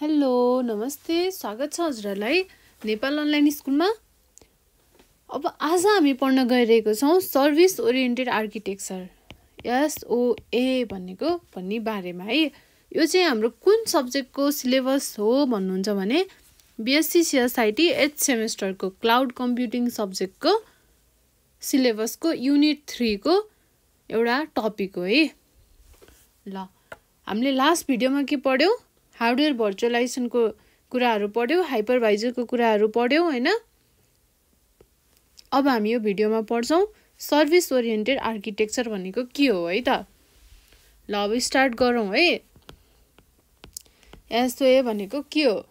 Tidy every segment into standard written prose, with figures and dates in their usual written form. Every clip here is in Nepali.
हेलो नमस्ते स्वागत छ हजुरहरूलाई नेपाल अनलाइन स्कुलमा। अब आज हामी पढ्न गइरहेको छौं सर्भिस ओरिएन्टेड आर्किटेक्चर SOA भन्ने बारेमा है। यो चाहिँ हाम्रो कुन सब्जेक्टको सिलेबस हो भन्नुहुन्छ भने BSc CSIT 8th सेमेस्टरको क्लाउड कम्प्युटिङ सब्जेक्टको सिलेबसको युनिट 3 को एउटा टपिक हो है। ल हामीले लास्ट भिडियोमा के पढ्यौ? हार्डवेयर भर्चुअलाइजेसनको कुराहरू पढ्यौ, हाइपरभाइजरको कुराहरू पढ्यौ हैन। अब हामी यो भिडियोमा पढ्छौं सर्भिस ओरिएन्टेड आर्किटेक्चर भनेको के हो है त। ल अब स्टार्ट गरौँ है। SOA भनेको के हो?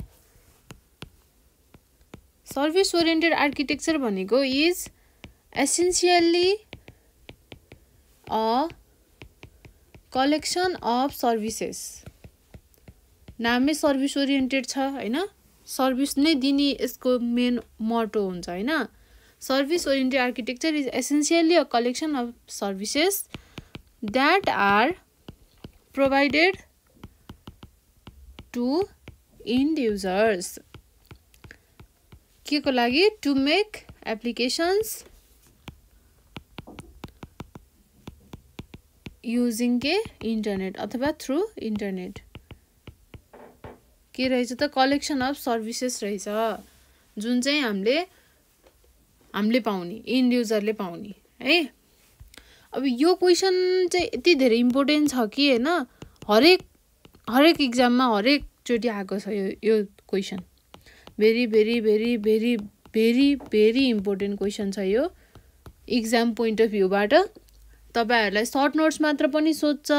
सर्भिस ओरिएन्टेड आर्किटेक्चर भनेको is essentially a collection of services. नामै सर्भिस ओरिएन्टेड छ हैन। सर्भिस नै दिने यसको मेन मोटो हुन्छ हैन। Service oriented architecture is essentially a collection of services that are provided to end users. के को लागि? टु मेक एप्लिकेशन्स युजिङ के इन्टरनेट अथवा थ्रु इन्टरनेट। के रहेछ त? कलेक्सन अफ सर्भिसेस रहेछ जुन चाहिँ हामीले पाउने, एन्ड युजरले पाउने है। अब यो क्वेशन चाहिँ यति धेरै इम्पोर्टेन्ट छ कि हैन, हरेक एक्जाममा हरेक चोटी आएको छ यो question. Very very very very very very important question छ यो एक्जाम पोइन्ट अफ भ्यूबाट। तपाईहरुलाई सर्ट नोट्स मात्र पनि सोध्छ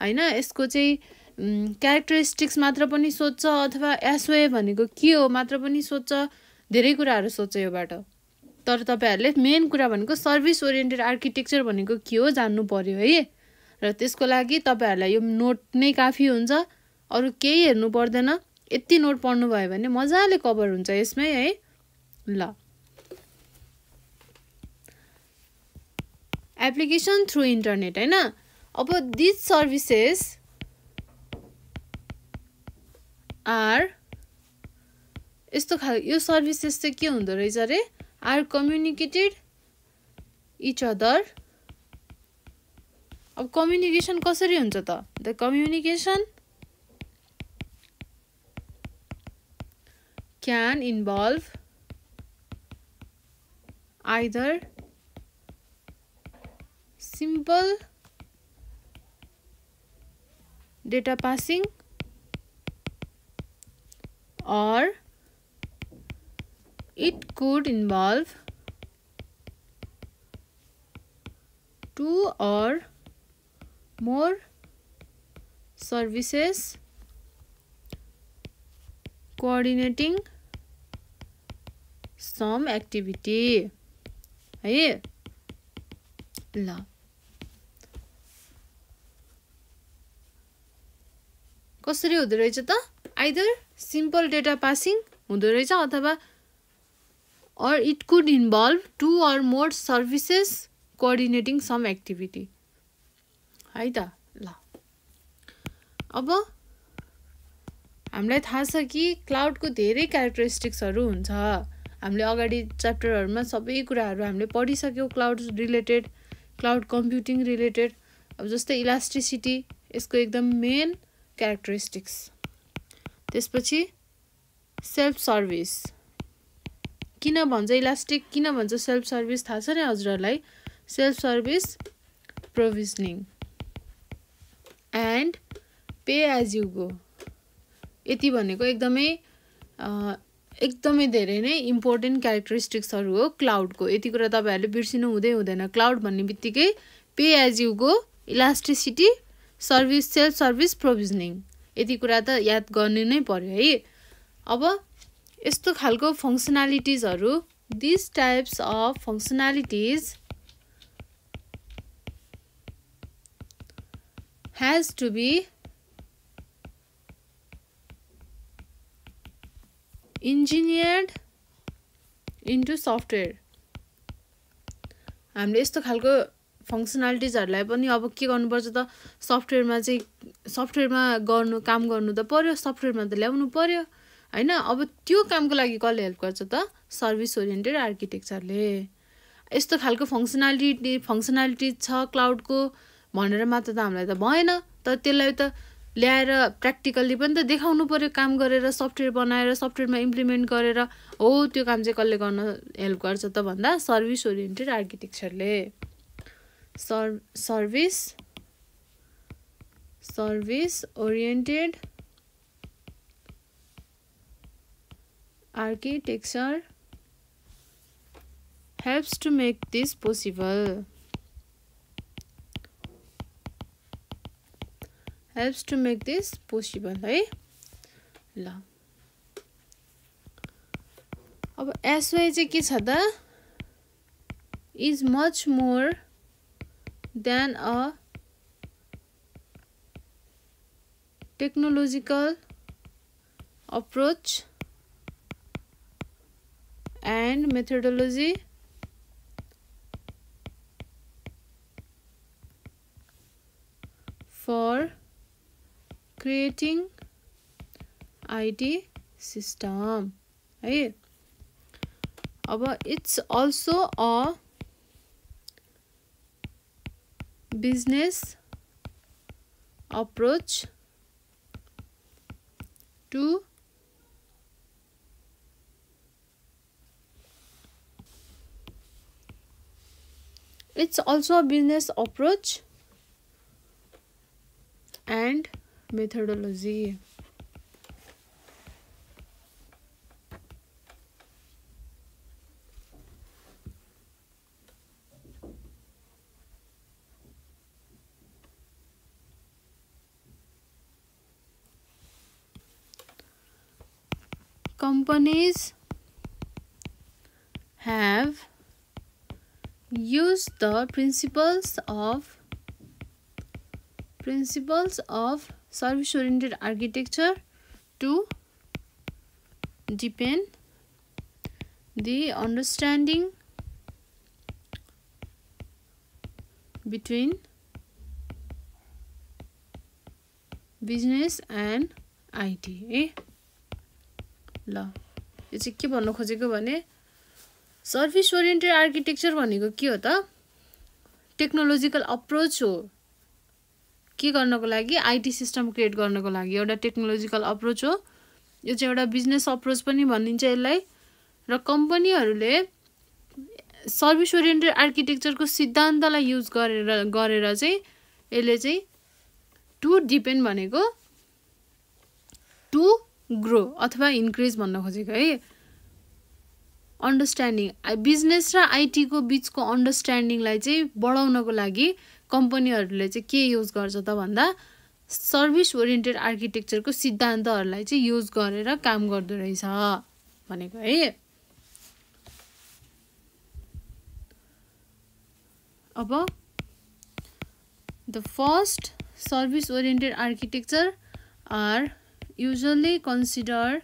हैन, यसको चाहिँ क्यारेक्टरिस्टिक्स मात्र पनि सोध्छ अथवा SOA भनेको के हो मात्र पनि सोध्छ, धेरै कुराहरू सोध्छ योबाट। तर तपाईहरुले मेन कुरा भनेको सर्भिस ओरिएन्टेड आर्किटेक्चर भनेको के हो जान्नु पर्यो है। र त्यसको लागि तपाईहरुलाई यो नोट नै काफी हुन्छ, अरु केही हेर्नु पर्दैन। यति नोट पढ्नु भयो भने मजाले कभर हुन्छ यसमै है। ल एप्लिकेसन थ्रु इन्टरनेट हैन। अब दिस सर्भिसेस आर यो सर्भिसेस चाहिँ के हुँदो रहेछ रे? Are communicated each other. अब कम्युनिकेसन कसरी हुन्छ त? The communication can involve either simple data passing or it could involve two or more services coordinating some activity है। ल कसरी हुँदो रहेछ त? आइदर सिम्पल डेटा पासिङ हुँदो रहेछ अथवा or it could involve two or more services coordinating some activity है त। ल अब हामीलाई थाहा छ कि क्लाउडको धेरै क्यारेक्टरिस्टिक्सहरू हुन्छ। हामीले अगाडि च्याप्टरहरुमा सबै कुराहरू हामीले पढिसक्यौ cloud related, cloud computing related. अब जस्तै इलास्टिसिटी यसको एकदम मेन क्यारेक्टरिस्टिक्स। त्यसपछि सेल्फ सर्भिस। किन भन्छ इलास्टिक, किन भन्छ सेल्फ सर्भिस थाहा छ नि हजुरहरूलाई? Self service provisioning and pay as you go. यति भनेको एकदमै धेरै नै इम्पोर्टेन्ट क्यारेक्टरिस्टिक्सहरू हो क्लाउडको। यति कुरा तपाईहरुले बिर्सिनु हुँदैन। क्लाउड भन्ने बित्तिकै pay as you go, elasticity, service, self service provisioning, यति कुरा त याद गर्नु नै पर्यो है। अब यस्तो खालको फङ्सनालिटिजहरू, this types of functionalities has to be engineered into software। हामीले यस्तो खालको फङ्सनालिटिजहरूलाई पनि अब के गर्नुपर्छ त सफ्टवेयरमा काम गर्नु त पर्यो, सफ्टवेयरमा त ल्याउनु पर्यो होइन। अब त्यो कामको लागि कसले हेल्प गर्छ त सर्भिस ओरिएन्टेड आर्किटेक्चरले। यस्तो खालको फङ्सनालिटी छ क्लाउडको भनेर मात्र त हामीलाई त भएन, तर त्यसलाई त ल्याएर प्र्याक्टिकल्ली पनि त देखाउनु पर्यो, काम गरेर सफ्टवेयर बनाएर सफ्टवेयरमा इम्प्लिमेन्ट गरेर। हो त्यो काम चाहिँ कसले गर्न हेल्प गर्छ त भन्दा सर्भिस ओरिएन्टेड आर्किटेक्चरले। Service oriented architecture helps to make this possible. है ल। अब एसवाई चाहिँ के छ त is much more than a technological approach and methodology for creating IT system है। अब it's also a business approach to and methodology। Companies have used the principles of service oriented architecture to deepen the understanding between business and IT ल। यो चाहिँ के भन्नु खोजेको भने सर्भिस ओरिएन्टेड आर्किटेक्चर भनेको के हो त टेक्नोलोजिकल अप्रोच हो। के गर्नको लागि आईटी सिस्टम क्रिएट गर्नको लागि एउटा टेक्नोलोजिकल अप्रोच हो। यो चाहिँ एउटा बिजनेस अप्रोच पनि भनिन्छ यसलाई। र कम्पनीहरूले सर्भिस ओरिएन्टेड आर्किटेक्चरको सिद्धान्तलाई युज गरेर चाहिँ यसले चाहिँ टु डिपेन्ड भनेको टु ग्रो अथवा इन्क्रिज भन्न खोजेको है। अन्डरस्ट्यान्डिङ बिजनेस र आईटीको बीचको अन्डरस्ट्यान्डिङलाई चाहिँ बढाउनको लागि कम्पनीहरूले चाहिँ के युज गर्छ त भन्दा सर्भिस ओरिएन्टेड आर्किटेक्चरको सिद्धान्तहरूलाई चाहिँ युज गरेर काम गर्दो रहेछ भनेको है। अब the first service oriented architecture are usually considered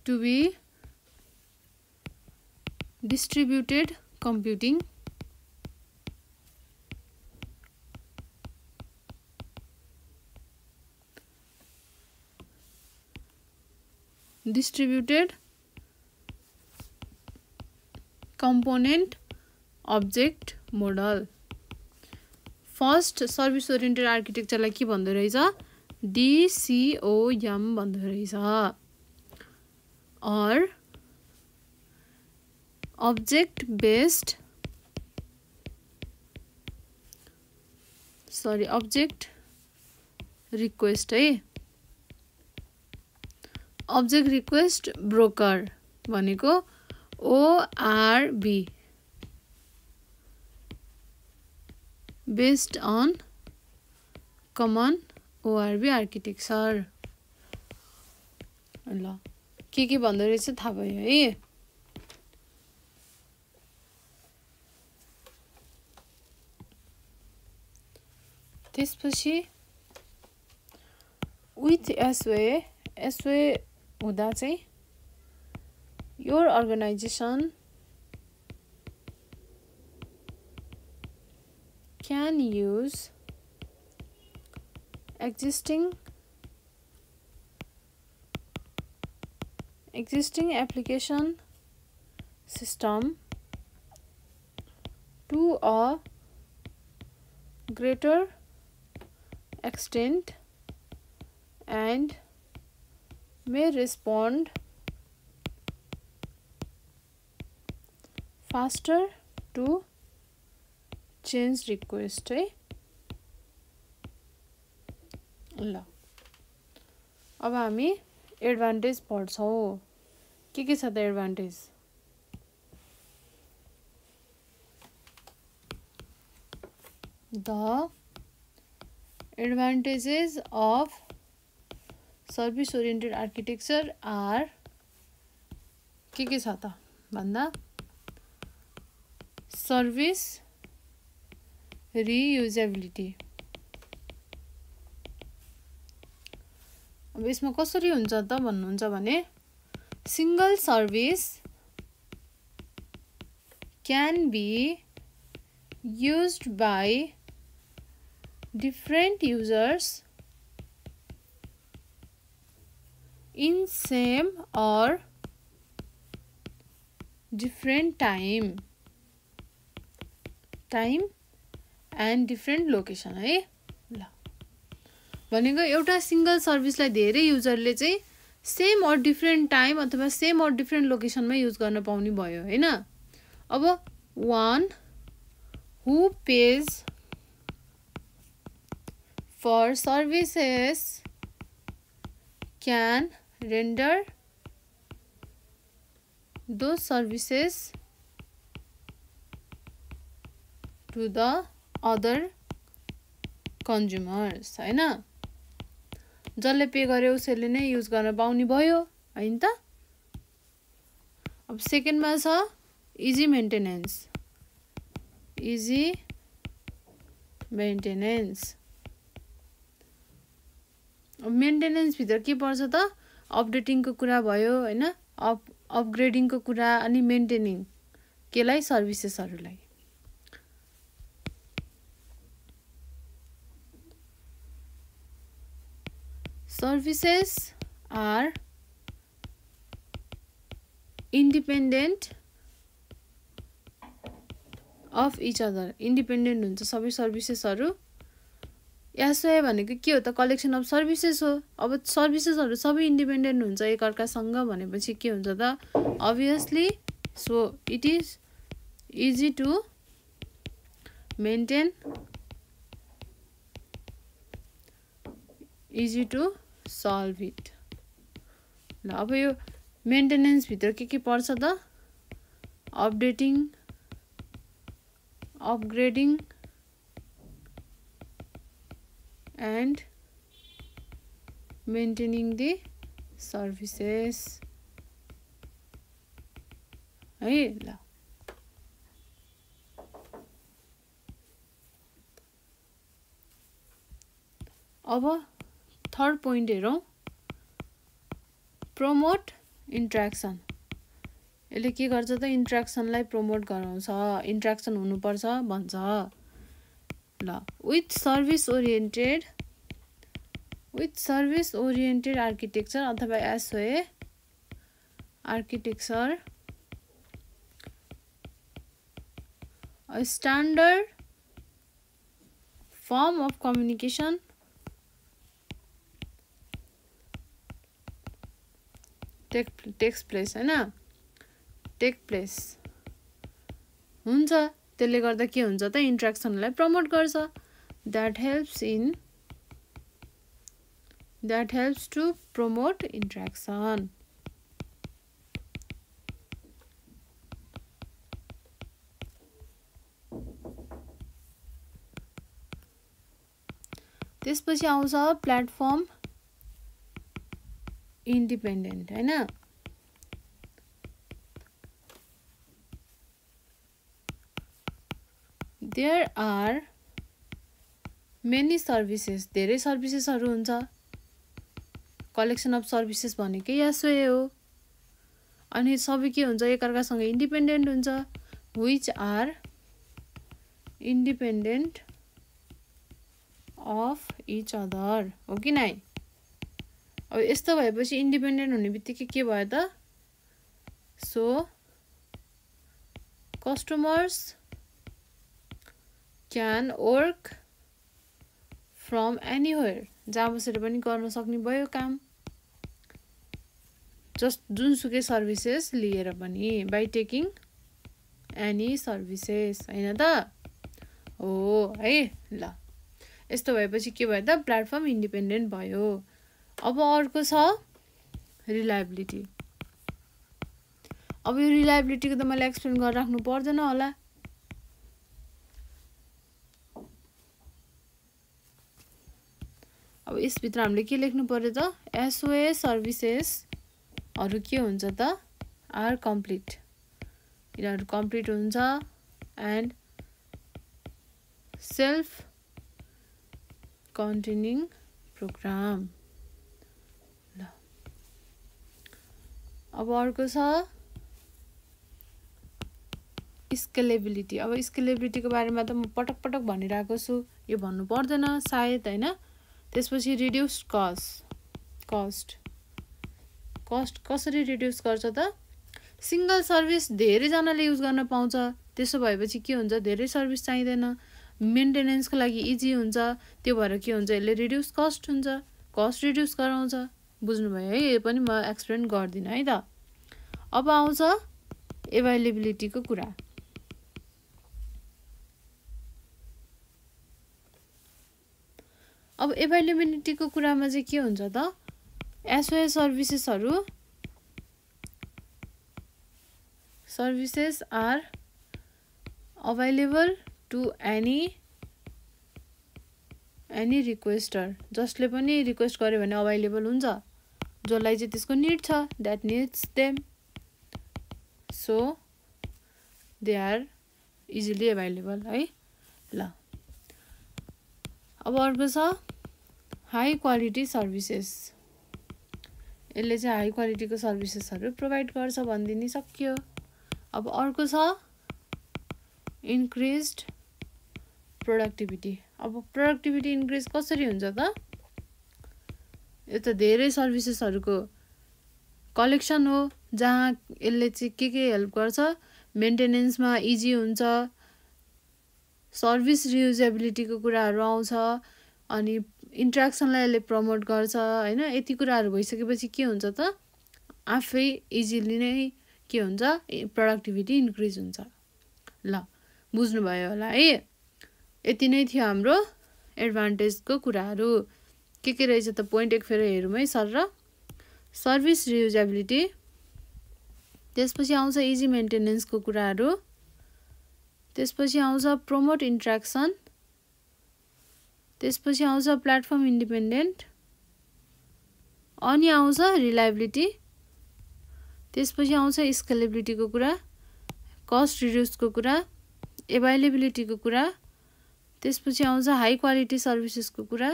to be distributed computing, distributed component object model। First service oriented आर्किटेक्चरलाई के भन्दो रहेछ DCOM भन्दो रहेछ। और अब्जेक्ट रिक्वेस्ट है। अब्जेक्ट रिक्वेस्ट ब्रोकर भनेको ORB based on common ORB architecture ल। के भन्दो रहेछ थाहा भयो है। त्यसपछि विथ एसवे हुँदा चाहिँ your organization can use existing application system to a greater extent and may respond faster to change request है ल अब हामी एडभान्टेज पढ्छौं के छ त advantage The advantages of service oriented architecture are के छ त भन्दा सर्भिस रियुजेबिलिटी अब यसमा कसरी हुन्छ त भन्नुहुन्छ भने single service can be used by different users in same or different time and different location है ल भनेको एउटा सिंगल सर्भिसलाई धेरै युजरले चाहिँ सेम और डिफरेन्ट टाइम अथवा सेम और डिफरेन्ट लोकेसनमा युज गर्न पाउने भयो हैन अब one who pays for services can render those services to the other consumers हैन जसले पे गर्यो उसले नै युज गर्न पाउने भयो हैन त अब सेकेन्डमा छ इजी मेन्टेनेन्स अब मेन्टेनेन्स भित्र के पर्छ त अपडेटिङको कुरा भयो हैन अपग्रेडिङको कुरा अनि maintaining केलाई सर्भिसेसहरुलाई Services are independent of each other. Independent हुन्छ सबै सर्भिसेसहरु एसओए भनेको के हो त कलेक्सन अफ सर्भिसेस हो अब सर्भिसेसहरु सबै इन्डिपेन्डेन्ट हुन्छ एकअर्कासँग भनेपछि के हुन्छ त obviously so it is easy to maintain easy to solve it ल अब यो मेन्टेनेन्स भित्र के पर्छ त updating upgrading and maintaining the services है ल अब थर्ड पोइन्ट हेरौं प्रमोट इन्ट्र्याक्सन यसले के गर्छ त इन्ट्र्याक्सनलाई प्रमोट गराउँछ इन्ट्र्याक्सन हुनुपर्छ भन्छ ल with service oriented architecture अथवा SOA architecture a standard form of communication takes place हैन take place हुन्छ त्यसले गर्दा के हुन्छ त इन्ट्र्याक्सनलाई प्रमोट गर्छ that helps to promote interaction त्यसपछि आउँछ प्लेटफर्म इन्डिपेन्डेन्ट हैन there are many services धेरै सर्भिसेसहरु हुन्छ कलेक्सन अफ सर्भिसेस भनेकै एसओए हो अनि सबै के हुन्छ एकअर्कासँग इन्डिपेन्डेन्ट हुन्छ which are independent of each other, हो कि नै? अब यस्तो भएपछि इन्डिपेन्डेन्ट हुने बित्तिकै के भयो त? So customers can work from anywhere, जहाँ बसेर पनि गर्न सक्ने भयो काम, जस्ट जुनसुकै सर्भिसेस लिएर पनि, बाई टेकिङ एनी सर्भिसेस, होइन त? हो है। ल यस्तो भएपछि के भयो त? प्लेटफर्म इन्डिपेन्डेन्ट भयो। अब अर्को छ रिलायबिलिटी। अब यो रिलायबिलिटीको त मैले एक्सप्लेन गरेर राख्नु पर्दैन होला। अब यसभित्र हामीले के लेख्नु पर्यो त? एसओए सर्भिसेसहरू के हुन्छ त? आर कम्प्लिट, यिनीहरू कम्प्लिट हुन्छ एन्ड सेल्फ कन्टेनिङ प्रोग्राम। ल अब अर्को छ स्केलेबिलिटी। अब स्केलेबिलिटीको बारेमा त म पटक पटक भनिरहेको छु, यो भन्नु पर्दैन सायद, होइन? त्यसपछि रिड्युस कस्ट कसरी रिड्युस गर्छ त? सिङ्गल सर्भिस धेरैजनाले युज गर्न पाउँछ, त्यसो भएपछि के हुन्छ? धेरै सर्भिस चाहिँदैन, मेन्टेनेन्सको लागि इजी हुन्छ, त्यो भएर के हुन्छ? यसले रिड्युस कस्ट हुन्छ, कस्ट रिड्युस गराउँछ। बुझ्नुभयो है? यो पनि म एक्सप्लेन गर्दिनँ है त। अब आउँछ एभाइलेबिलिटीको कुरा। अब एभाइलेबिलिटीको कुरामा चाहिँ के हुन्छ त? SOA services are available to any requester, जसले पनि रिक्वेस्ट गर्यो भने अभाइलेबल हुन्छ, जसलाई चाहिँ त्यसको निड छ, that needs them, so they are easily available है। ल अब अर्को छ हाई क्वालिटी सर्भिसेस। यसले चाहिँ हाई क्वालिटीको सर्भिसेसहरू प्रोभाइड गर्छ भनिदिनु सक्यो। अब अर्को छ इन्क्रिज्ड प्रोडक्टिभिटी। अब प्रोडक्टिभिटी इन्क्रिज कसरी हुन्छ त? यो त धेरै सर्भिसेसहरूको कलेक्सन हो, जहाँ यसले चाहिँ के हेल्प गर्छ? मेन्टेनेन्समा इजी हुन्छ, सर्भिस रियुजेबिलिटीको कुराहरू आउँछ, अनि इन्ट्रेक्सनलाई यसले प्रमोट गर्छ, होइन? यति कुराहरू भइसकेपछि के हुन्छ त? आफै इजिली नै के हुन्छ? प्रोडक्टिभिटी इन्क्रिज हुन्छ। ल बुझ्नुभयो होला है? यति नै थियो हाम्रो एडभान्टेजको कुराहरू। के रहेछ त? पोइन्ट एक फेर हेरौँ है सर र। सर्भिस रियुजेबिलिटी, त्यसपछि आउँछ इजी मेन्टेनेन्सको कुराहरू, त्यसपछि आउँछ प्रमोट इन्ट्रेक्सन, त्यसपछि आउँछ प्लेटफर्म इन्डिपेन्डेन्ट, अनि आउँछ रिलायबिलिटी, त्यसपछि आउँछ स्केलेबिलिटीको कुरा, कस्ट रिड्युसको कुरा, एभाइलेबिलिटीको कुरा, त्यसपछि आउँछ हाई क्वालिटी सर्भिसेसको कुरा,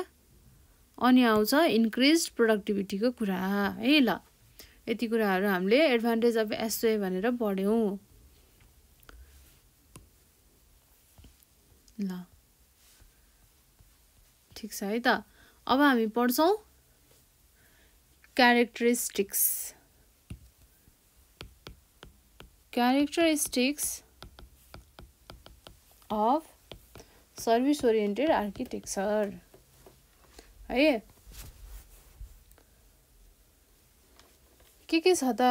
अनि आउँछ इन्क्रिज्ड प्रोडक्टिभिटीको कुरा है। ल यति कुराहरू हामीले एडभान्टेज अफ एसओए भनेर पढ्यौँ। ल ठिक छ है त। अब हामी पढ्छौँ characteristics of service oriented architecture है। के छ त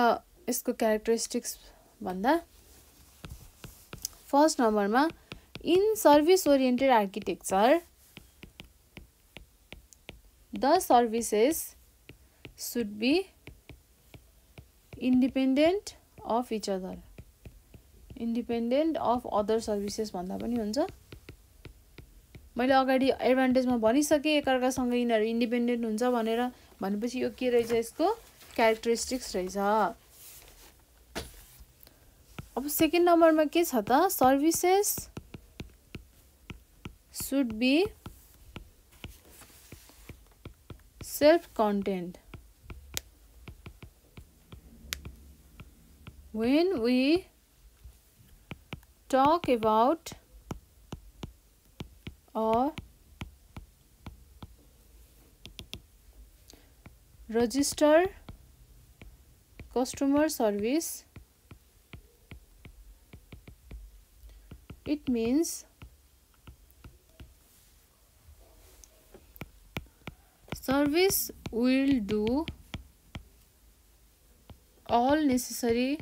यसको क्यारेक्टरिस्टिक्स भन्दा? फर्स्ट नम्बरमा in service oriented architecture the services should be independent of each other, independent of other services भन्दा पनि हुन्छ। मैले अगाडि एडभान्टेजमा भनिसकेँ एकअर्कासँग यिनीहरू इन्डिपेन्डेन्ट हुन्छ भनेर, भनेपछि यो के रहेछ? यसको क्यारेक्टरिस्टिक्स रहेछ। अब सेकेन्ड नम्बरमा के छ त? Services should be self-contained. When we talk about a register customer service, it means service will do all necessary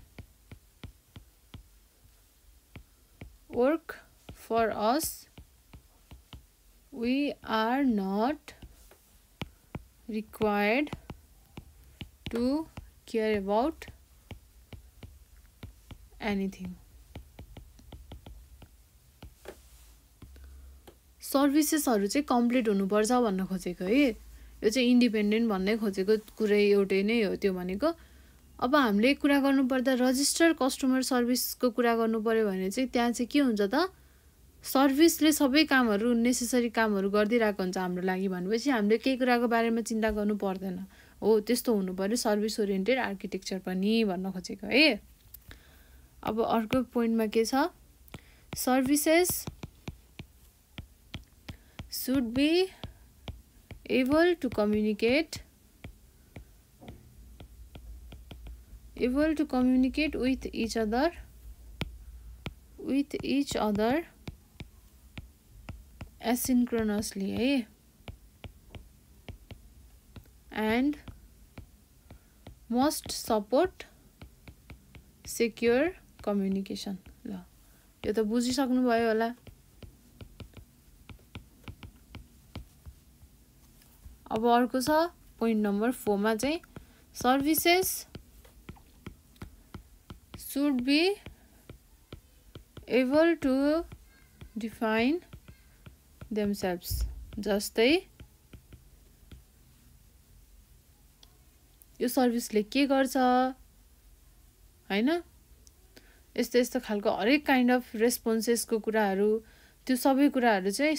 work for us. We are not required to care about anything. सर्भिसेसहरु चाहिँ कम्प्लिट हुनुपर्छ भन्न खोजेको है। यो चाहिँ इन्डिपेन्डेन्ट भन्नै खोजेको कुरै एउटै नै हो त्यो भनेको। अब हामीले कुरा गर्नु पर्दा रजिस्टर कस्टमर सर्भिसको कुरा गर्नु पर्यो भने चाहिँ त्यहाँ चाहिँ के हुन्छ त सर्भिसले सबै कामहरु नेसेसरी कामहरु गर्दिरहेको हुन्छ हाम्रो लागि भनेपछि हामीले केही कुराको बारेमा चिन्ता गर्नु पर्दैन। हो त्यस्तो हुनु पर्यो सर्भिस ओरिएन्टेड आर्किटेक्चर पनि भन्न खोजेको है। अब अर्को पोइन्टमा के छ services should be able to communicate with each other asynchronously है and must support secure communication। ल यो त बुझिसक्नु भयो होला। अब अर्को छ पोइन्ट नम्बर 4 मा चाहिँ services should be able to define themselves। जस्तै यो सर्भिसले के गर्छ हैन यस्तो यस्तो खालको हरेक काइन्ड अफ रेस्पोन्सेसको कुराहरु त्यो सबै कुराहरु चाहिँ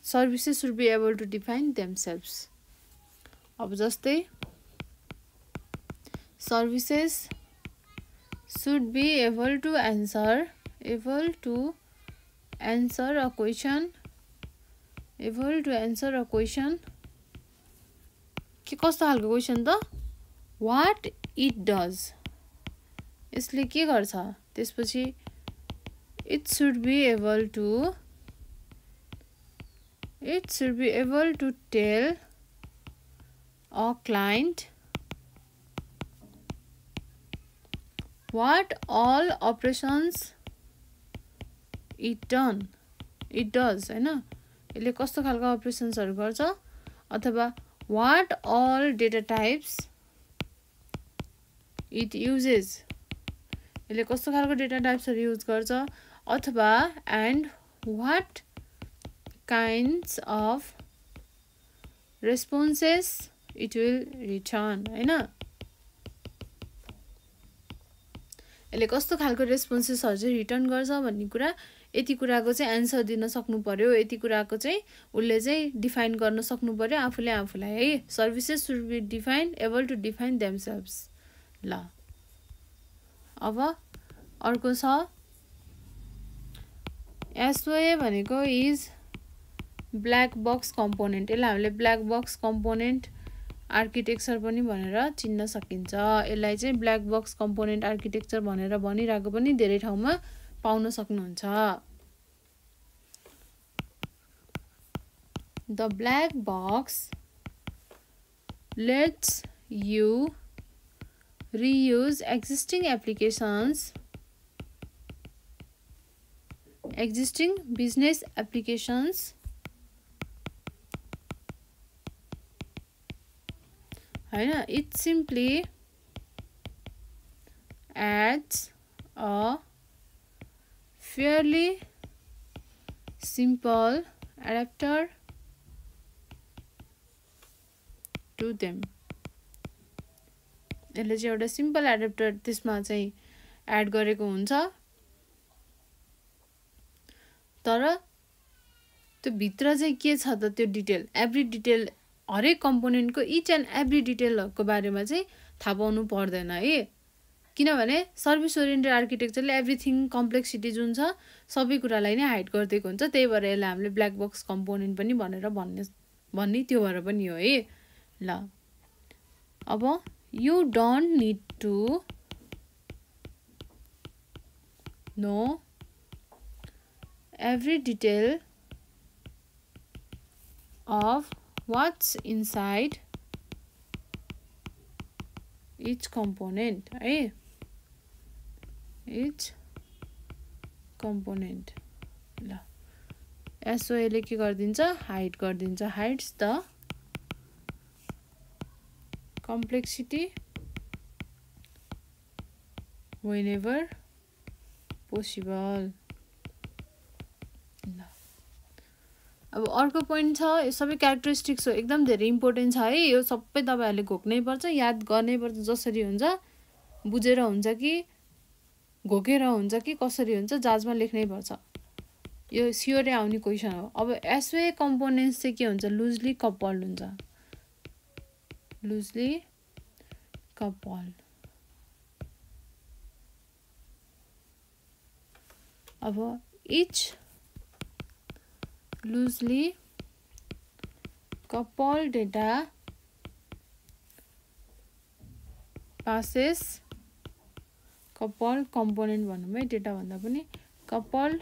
services should be able to define themselves। अब जस्तै services should be able to answer a question के कस्तो खालको क्वेशन त what it does यसले के गर्छ त्यसपछि it should be able to tell a client what all operations it does हैन यसले कस्तो खालको अपरेशन्सहरु गर्छ अथवा what all data types it uses यसले कस्तो खालको डेटा टाइप्सहरु युज गर्छ अथवा and what kinds of responses it will return हैन यसले कस्तो खालको रेस्पोन्सेसहरु चाहिँ रिटर्न गर्छ भन्ने कुरा यति कुराको चाहिँ आन्सर दिन सक्नु पर्यो यति कुराको चाहिँ उले चाहिँ डिफाइन गर्न सक्नु पर्यो आफूले आफूलाई है services should be defined able to define themselves। ल अब अर्को छ SOA भनेको इज ब्ल्याक बक्स कम्पोनेन्ट यसलाई हामीले ब्ल्याक बक्स कम्पोनेन्ट आर्किटेक्चर पनि भनेर चिन्न सकिन्छ यसलाई चाहिँ ब्ल्याक बक्स कम्पोनेन्ट आर्किटेक्चर भनेर भनिरहेको पनि धेरै ठाउँमा पाउन सक्नुहुन्छ। The black box lets you reuse existing business applications हैन it simply adds a fairly simple adapter to them यसले चाहिँ एउटा सिम्पल एडाप्टर त्यसमा चाहिँ एड गरेको हुन्छ तर त्यो भित्र चाहिँ के छ त त्यो डिटेल एभ्री डिटेल हरेक कम्पोनेन्टको इच एन्ड एभ्री डिटेलको बारेमा चाहिँ थाहा पाउनु पर्दैन है किनभने सर्भिस ओरिएन्टेड आर्किटेक्चरले एभ्रीथिङ कम्प्लेक्सिटी जुन छ सबै कुरालाई नै हाइड गर्दिएको हुन्छ त्यही भएर यसलाई हामीले ब्ल्याक बक्स कम्पोनेन्ट पनि भनेर भन्ने त्यो भएर पनि हो है। ल अब you don't need to know every detail of what's inside each component, है each component. ल SOA ले के गर्दिन्छ hide गर्दिन्छ, hides the complexity whenever possible. ल अब अर्को पोइन्ट छ, यो सबै क्यारेक्टरिस्टिक्स हो, एकदम धेरै इम्पोर्टेन्ट छ है, यो सबै तपाईहरुले घोक्नै पर्छ, याद गर्नै पर्छ, जसरी हुन्छ बुझेर हुन्छ कि घोकेर हुन्छ कि कसरी हुन्छ जाजमा लेख्नै पर्छ, यो स्योरै आउने क्वेशन हो। अब एसओए कम्पोनेन्ट्स चाहिँ के हुन्छ, लुजली कपल्ड हुन्छ, लुजली कपल्ड। अब each loosely coupled data passes coupled component भनौँ है, डेटा भन्दा पनि coupled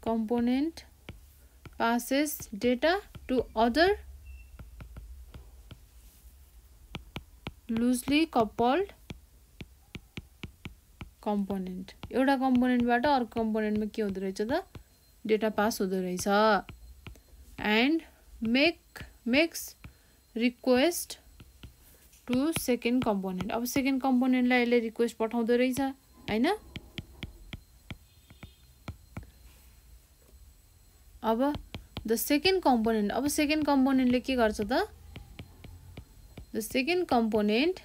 component passes data to other loosely coupled component। एउटा कम्पोनेन्टबाट अर्को कम्पोनेन्टमा के हुँदो रहेछ त, डेटा पास हुँदो रहेछ। And makes request to second component. अब सेकेन्ड कम्पोनेन्टलाई यसले रिक्वेस्ट पठाउँदो रहेछ हैन। अब द सेकेन्ड कम्पोनेन्ट, अब सेकेन्ड कम्पोनेन्टले के गर्छ त, the second component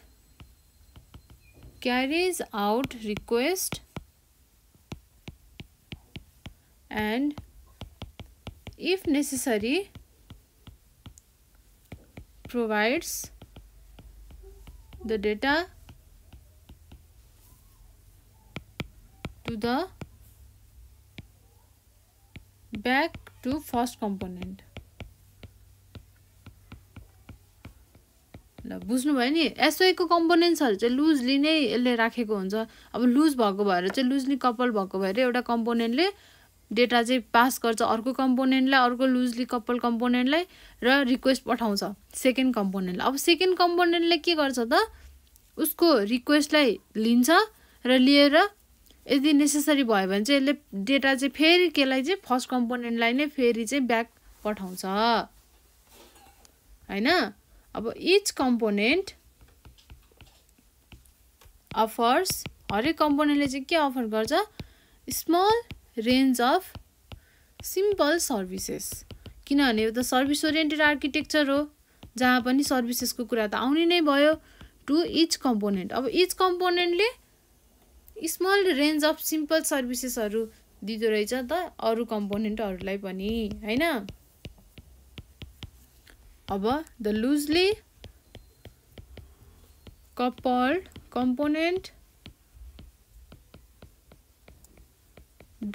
carries out request and if necessary provides the data to the back to first component। ल बुझ्नु भयो नि, एसओए को कम्पोनेन्ट्सहरु चाहिँ लुजली नै यसले राखेको हुन्छ। अब लुज भएको भएर चाहिँ लुजली कपल भएको भएर एउटा कम्पोनेन्टले डेटा चाहिँ पास गर्छ अर्को कम्पोनेन्टलाई, अर्को लुजली कपल कम्पोनेन्टलाई र रिक्वेस्ट पठाउँछ सेकेन्ड कम्पोनेन्टलाई। अब सेकेन्ड कम्पोनेन्टले के गर्छ त, उसको रिक्वेस्टलाई लिन्छ र लिएर यदि नेसेसरी भयो भने चाहिँ यसले डेटा चाहिँ फेरि केलाई चाहिँ फर्स्ट कम्पोनेन्टलाई नै फेरि चाहिँ ब्याक पठाउँछ हैन। अब each component offers, हरेक कम्पोनेन्टले चाहिँ के अफर गर्छ, small range of simple services. किनभने यो त सर्भिस ओरिएन्टेड आर्किटेक्चर हो, जहाँ पनि सर्भिसेसको कुरा त आउने नै भयो। टु इच कम्पोनेन्ट, अब इच कम्पोनेन्टले स्मल रेन्ज अफ सिम्पल सर्भिसेसहरू दिँदो रहेछ त अरू कम्पोनेन्टहरूलाई पनि हैन। अब the loosely coupled component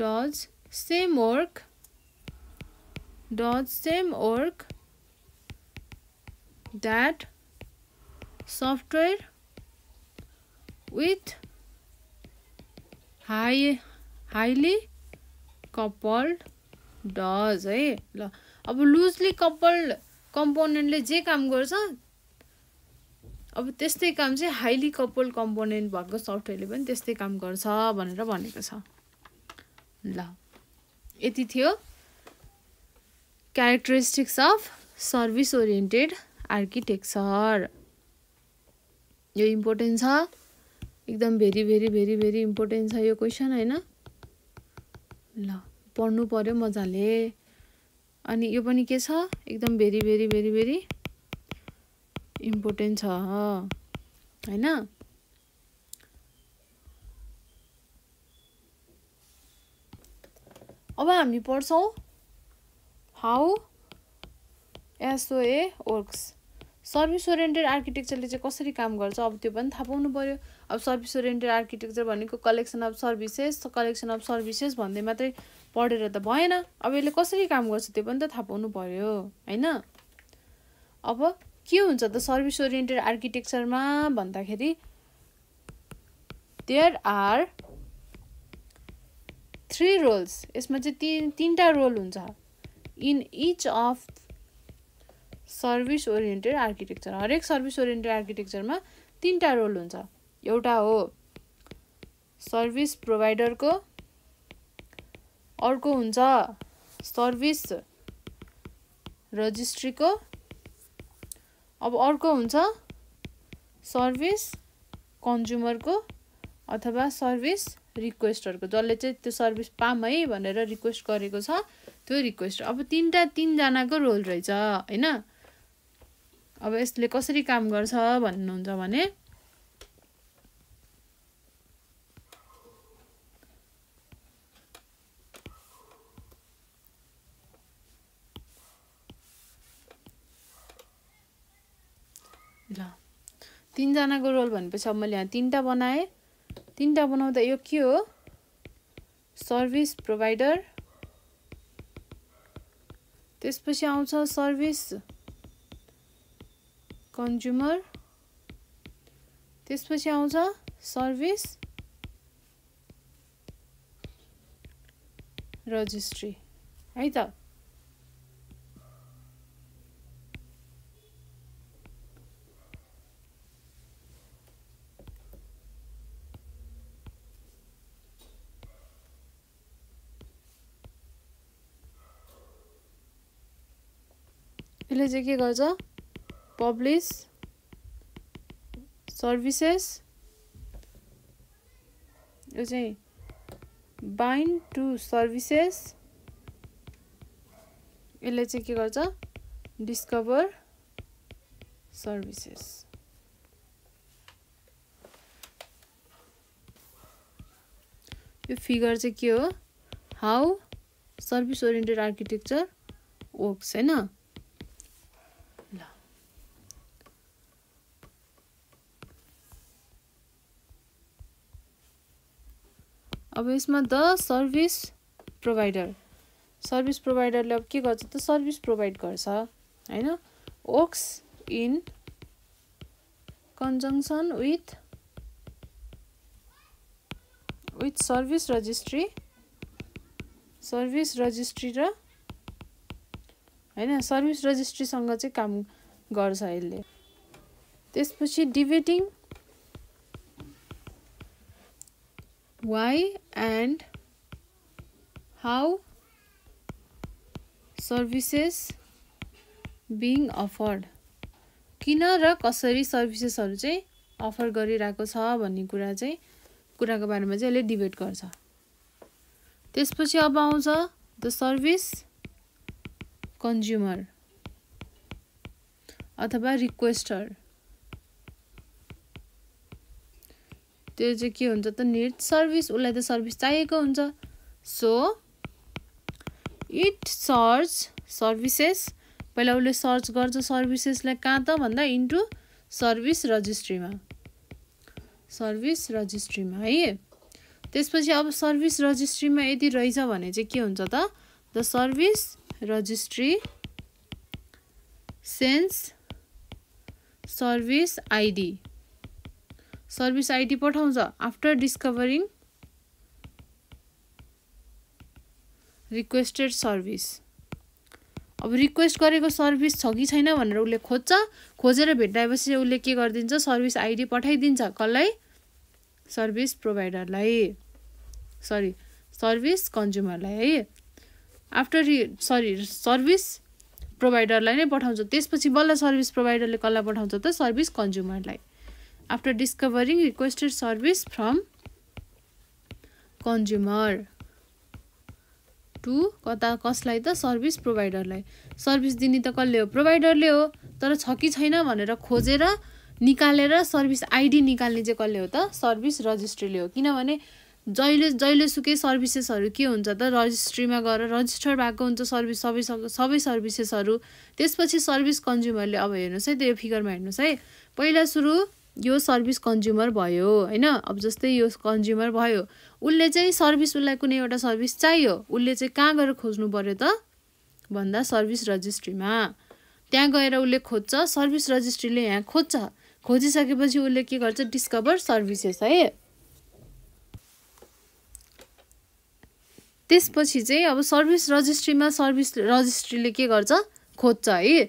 does same work that software with highly coupled does है। ल अब लुजली कपल्ड कम्पोनेन्टले जे काम गर्छ अब त्यस्तै काम चाहिँ हाइली कपल्ड कम्पोनेन्ट भएको सफ्टवेयरले पनि त्यस्तै काम गर्छ भनेर भनेको छ। ल यति थियो characteristics of service oriented architecture. यो इम्पोर्टेन्ट छ, एकदम very very very very important छ यो क्वेसन हैन। ल पढ्नु पर्यो मजाले। अनि यो पनि के छ, एकदम very very very very important छ हैन। अब हामी पढ्छौं how SOA works. Service oriented आर्किटेक्चरले चाहिँ कसरी काम गर्छ अब त्यो पनि थाहा पाउनु पर्यो। अब सर्भिस ओरिएन्टेड आर्किटेक्चर भनेको कलेक्सन अफ सर्भिसेस भन्दै मात्रै पढेर त भएन, अब यसले कसरी काम गर्छ त्यो पनि त थाहा पाउनु पर्यो हैन। अब के हुन्छ त सर्भिस ओरिएन्टेड आर्किटेक्चरमा भन्दाखेरि देयर आर 3 रोल्स, यसमा चाहिँ तीनटा रोल हुन्छ in each of service oriented architecture. हरेक सर्भिस ओरिएन्टेड आर्किटेक्चरमा 3टा रोल हुन्छ। एउटा हो सर्भिस प्रोभाइडरको, अर्को हुन्छ सर्भिस रजिस्ट्रीको, अब अर्को हुन्छ सर्भिस कन्ज्युमरको अथवा सर्भिस रिक्वेस्टरको, जसले चाहिँ त्यो सर्भिस पाऊँ है भनेर रिक्वेस्ट गरेको छ त्यो रिक्वेस्ट। अब तीनजनाको रोल रहेछ हैन। अब यसले कसरी काम गर्छ भन्नुहुन्छ भने ल 3जनाको रोल भनेपछि अब मैले यहाँ 3टा बनाएँ। 3टा बनाउँदा यो के हो सर्भिस प्रोभाइडर, त्यसपछि आउँछ सर्भिस कन्ज्युमर, त्यसपछि आउँछ सर्भिस रजिस्ट्री है त। यसले चाहिँ के गर्छ पब्लिश सर्भिसेस, यो चाहिँ बाइन्ड टु सर्भिसेस, यसले चाहिँ के गर्छ डिस्कभर सर्भिसेस। यो फिगर चाहिँ के हो how service oriented architecture works हैन। अब यसमा द सर्भिस प्रोभाइडरले अब के गर्छ त सर्भिस प्रोभाइड गर्छ हैन। Works in conjunction with service registry र हैन सर्भिस रजिस्ट्रीसँग चाहिँ काम गर्छ यसले। त्यसपछि debating why and how services being offered, किन र कसरी सर्भिसेसहरु चाहिँ अफर गरिरहेको छ भन्ने कुराको बारेमा चाहिँ यसले डिबेट गर्छ। त्यसपछि अब आउँछ द सर्भिस कन्ज्युमर अथवा रिक्वेस्टर, त्यो चाहिँ के हुन्छ त नीड सर्भिस, उसलाई त सर्भिस चाहिएको हुन्छ। सो इट सर्च सर्भिसेस, पहिला उसले सर्च गर्छ सर्भिसेसलाई कहाँ त भन्दा इन्टु सर्भिस रजिस्ट्रीमा है। त्यसपछि अब सर्भिस रजिस्ट्रीमा यदि रहेछ भने चाहिँ के हुन्छ त the service registry sense service ID पठाउँछ आफ्टर डिस्कभरिङ रिक्वेस्टेड सर्भिस। अब रिक्वेस्ट गरेको सर्भिस छ कि छैन भनेर उसले खोजेर भेटाएपछि उसले के गरिदिन्छ सर्भिस आइडी पठाइदिन्छ कसलाई सर्भिस प्रोभाइडरलाई सर्भिस कन्ज्युमरलाई है। सर्भिस प्रोभाइडरलाई नै पठाउँछ, त्यसपछि बल्ल सर्भिस प्रोभाइडरले कसलाई पठाउँछ त सर्भिस कन्ज्युमरलाई after discovering requested service from consumer to कसलाई त सर्भिस प्रोभाइडरलाई। सर्भिस दिने त कसले हो प्रोभाइडरले हो, तर छ कि छैन भनेर खोजेर निकालेर सर्भिस आइडी निकाल्ने चाहिँ कसले हो त सर्भिस रजिस्ट्रीले हो। किनभने जहिले सुकै सर्भिसेसहरु के हुन्छ त रजिस्ट्रीमा गएर रजिस्टर भएको हुन्छ सबै सर्भिसेसहरु। त्यसपछि सर्भिस कन्ज्युमरले अब हेर्नुस् है, त्यो फिगरमा हेर्नुस् है, पहिला सुरु यो सर्भिस कन्ज्युमर भयो हैन। अब जस्तै यो कन्ज्युमर भयो, उसले चाहिँ सर्भिस, उसलाई कुनै एउटा सर्भिस चाहियो, उसले चाहिँ कहाँ गएर खोज्नु पर्यो त भन्दा सर्भिस रजिस्ट्रीमा। त्यहाँ गएर उसले खोज्छ, सर्भिस रजिस्ट्रीले यहाँ खोज्छ, खोजिसकेपछि उसले के गर्छ, डिस्कभर सर्भिसेस है। त्यसपछि चाहिँ अब सर्भिस रजिस्ट्रीमा सर्भिस रजिस्ट्रीले के गर्छ, खोज्छ है,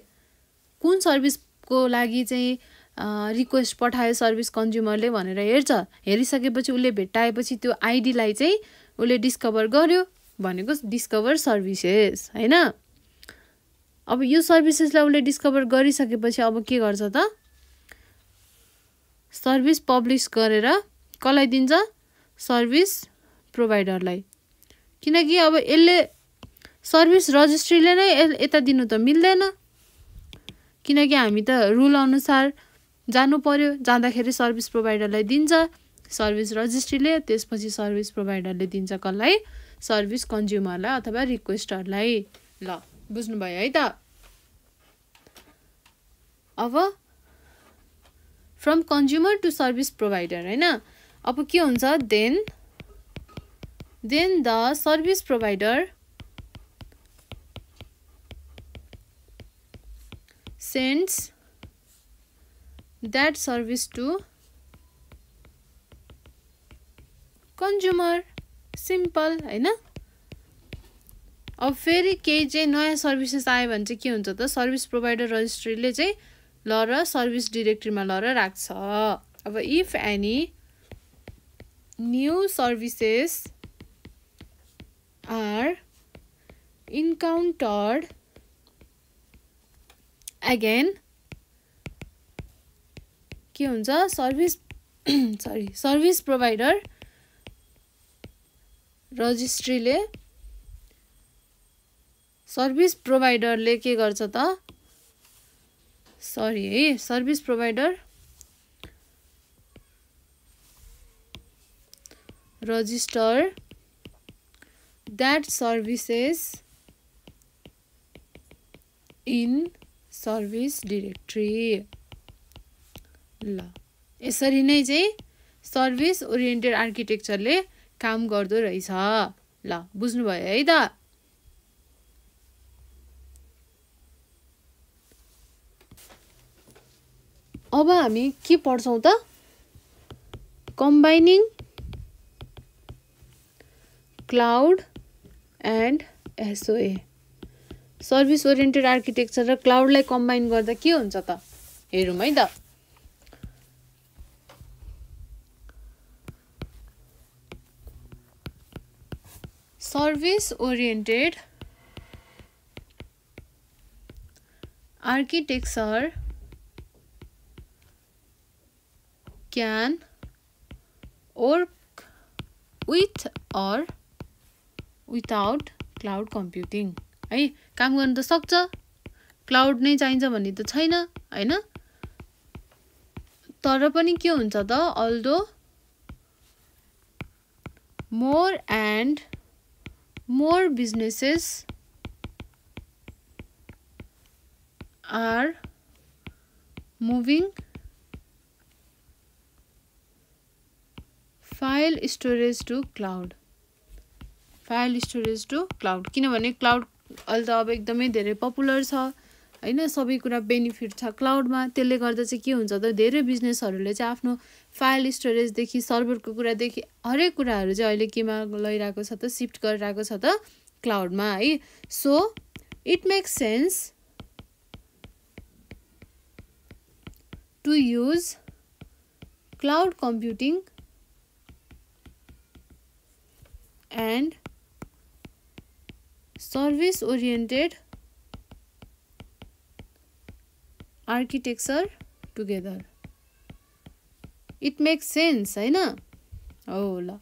कुन सर्भिसको लागि चाहिँ रिक्वेस्ट पठायो सर्भिस कन्ज्युमरले भनेर हेर्छ। हेरिसकेपछि उसले भेट्टाएपछि त्यो आइडीलाई चाहिँ उसले डिस्कभर गर्यो, भनेको डिस्कभर सर्भिसेस हैन। अब यो सर्भिसेसलाई उसले डिस्कभर गरिसकेपछि अब के गर्छ त, सर्भिस पब्लिस गरेर कसलाई दिन्छ, सर्भिस प्रोभाइडरलाई। किनकि अब यसले सर्भिस रजिस्ट्रीले नै यता दिनु त मिल्दैन, किनकि हामी त रुल अनुसार जानु पर्यो, जाँदाखेरि सर्भिस प्रोभाइडरलाई दिन्छ सर्भिस रजिस्ट्रीले, त्यसपछि सर्भिस प्रोभाइडरले दिन्छ कसलाई, सर्भिस कन्ज्युमरलाई अथवा रिक्वेस्टरलाई। ल बुझ्नुभयो है त। अब from consumer to service provider हैन। अब के हुन्छ, then the service provider sends that service to consumer, simple हैन। अब फेरि केही चाहिँ नयाँ सर्भिसेस आयो भने चाहिँ के हुन्छ त, सर्भिस प्रोभाइडर रजिस्ट्रीले चाहिँ ल र सर्भिस डिरेक्टरीमा ल र राख्छ। अब if any new services are encountered again के हुन्छ, सर्भिस प्रोभाइडर रजिस्ट्रीले सर्भिस प्रोभाइडरले के गर्छ त, service provider register that services in service directory. ल यसरी नै चाहिँ सर्भिस ओरिएन्टेड आर्किटेक्चरले काम गर्दो रहेछ। ल बुझ्नुभयो है त। अब हामी के पढ्छौं त, combining cloud and SOA. Service oriented architecture र क्लाउडलाई कम्बाइन गर्दा के हुन्छ त, हेरौँ है त। Service oriented architecture can work with or without cloud computing है। काम गर्न त सक्छ, क्लाउड नै चाहिन्छ भन्ने त छैन हैन। तर पनि के हुन्छ त, also more and more businesses are moving file storage to cloud, file storage to cloud. किनभने क्लाउड अहिले त अब एकदमै धेरै पपुलर छ हैन, सबै कुरा बेनिफिट छ क्लाउडमा। त्यसले गर्दा चाहिँ के हुन्छ त, धेरै बिजनेसहरूले चाहिँ आफ्नो फाइल स्टोरेजदेखि सर्भरको कुरादेखि हरेक कुराहरू चाहिँ अहिले केमा लैरहेको छ त, सिफ्ट गरिरहेको छ त क्लाउडमा है। So it makes sense to use cloud computing and service oriented architecture together. It makes sense हैन। हो ल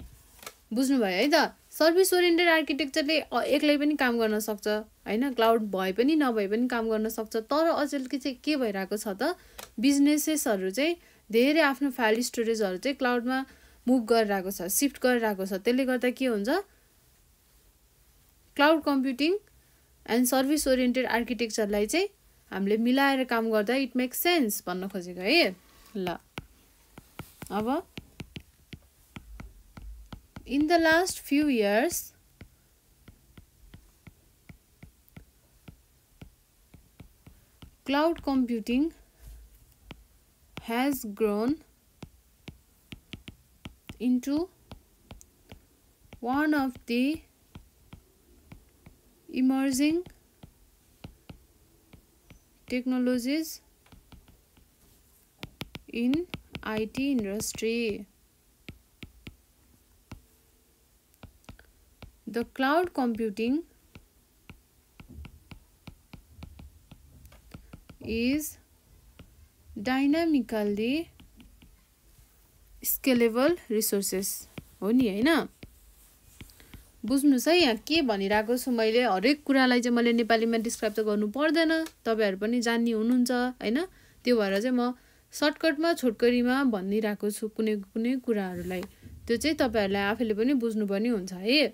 बुझ्नुभयो है त। सर्भिस ओरिएन्टेड आर्किटेक्चरले एक्लै पनि काम गर्न सक्छ हैन, क्लाउड भए पनि नभए पनि काम गर्न सक्छ। तर अचेल चाहिँ के भइरहेको छ त, बिजनेसेसहरू चाहिँ धेरै आफ्नो फाइल स्टोरेजहरू चाहिँ क्लाउडमा मुभ गरिरहेको छ, सिफ्ट गरिरहेको छ। त्यसले गर्दा के हुन्छ, cloud computing and service oriented आर्किटेक्चरलाई चाहिँ हामीले मिलाएर काम गर्दा इट मेक्स सेन्स भन्न खोजेको है। ल अब in the last few years cloud computing has grown into one of the emerging technologies in IT industry. The cloud computing is dynamically scalable resources. हो नि हैन? बुझ्नुस् है यहाँ के भनिरहेको छु मैले हरेक कुरालाई चाहिँ मैले नेपालीमा डिस्क्राइब त गर्नु पर्दैन, तपाईहरु पनि जान्नी हुनुहुन्छ हैन? त्यो भएर चाहिँ म सर्टकटमा छोटकरीमा भनिरहेको छु कुनै कुनै कुराहरुलाई, त्यो चाहिँ तपाईहरुलाई आफैले पनि बुझ्नुपर्ने हुन्छ है।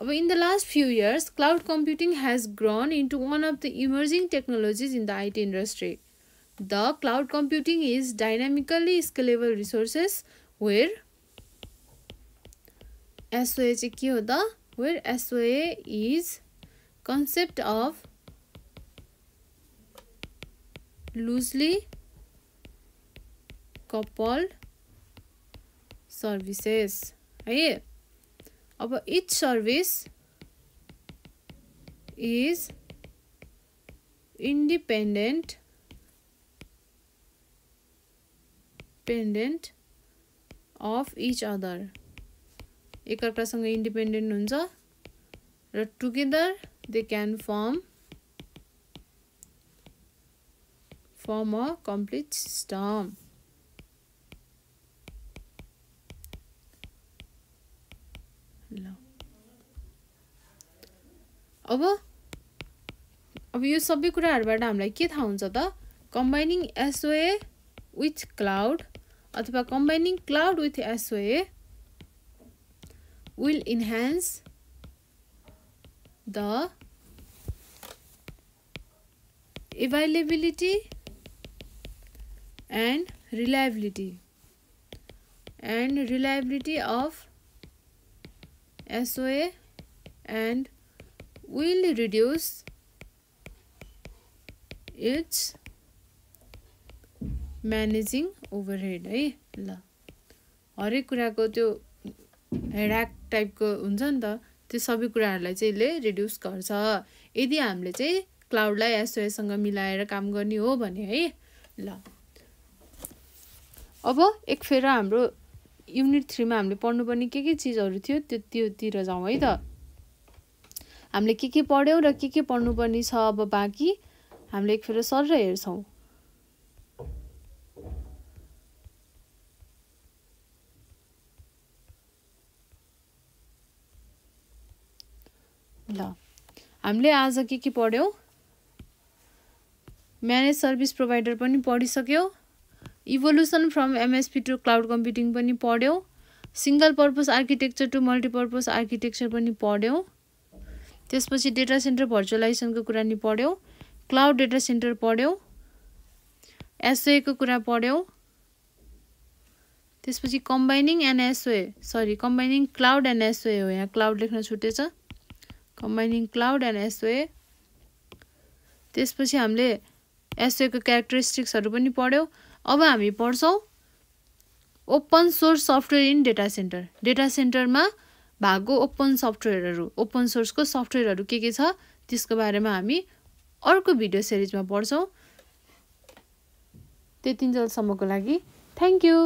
अब in the last few years, cloud computing has grown into one of the emerging technologies in the IT industry. The cloud computing is dynamically scalable resources where SOA चाहिँ के हो त? Where SOA is concept of loosely coupled services है। अब each service is independent of each other. एकअर्कासँग independent हुन्छ र together they can form a complete system. अब यो सबै कुराहरुबाट हामीलाई के थाहा हुन्छ त? Combining SOA with cloud अथवा combining cloud with SOA will enhance the availability and reliability of SOA and will reduce its managing overhead है। ल हरेक कुराको त्यो हेडाक टाइपको हुन्छ नि त, त्यो सबै कुराहरुलाई चाहिँ यसले रिड्युस गर्छ यदि हामीले चाहिँ क्लाउडलाई एसओए सँग मिलाएर काम गर्ने हो भने है। ल अब एक फेर हाम्रो युनिट 3 मा हामीले पढ्नुपर्ने के चीजहरु थियो त्योतिर जाउँ है त। हामीले के पढ्यौ र के पढ्नुपर्ने छ अब बाँकी हामीले एक फेर सर हेर्छौं। ल हामीले आज के पढ्यौ? म्यानेज सर्भिस प्रोवाइडर पनि पढिसक्यौ, evolution from MSP to cloud computing पनि पढ्यौ, single purpose architecture to multipurpose architecture पनि पढ्यौ, त्यसपछि डेटा सेन्टर भर्चुअलाइजेसनको कुरा नि पढ्यौ, क्लाउड डेटा सेन्टर पढ्यौ, एसओए को कुरा पढ्यौ, त्यसपछि कम्बाइनिङ क्लाउड एन्ड एसओए हो, यहाँ क्लाउड लेख्न छुटेछ, कम्बाइनिङ क्लाउड एन्ड एसओए। त्यसपछि हामीले एसओए को क्यारेक्टरिस्टिक्सहरु पनि पढ्यौ। अब हामी पढ्छौं open source software in data centre. Data सेन्टरमा भएको ओपन सफ्टवेयरहरु, ओपन सोर्स को सफ्टवेयरहरु के छ त्यसको बारेमा हामी अर्को भिडियो सिरिजमा पढ्छौं। त्यतिन्जेलसम्मको लागि थ्यांक यू।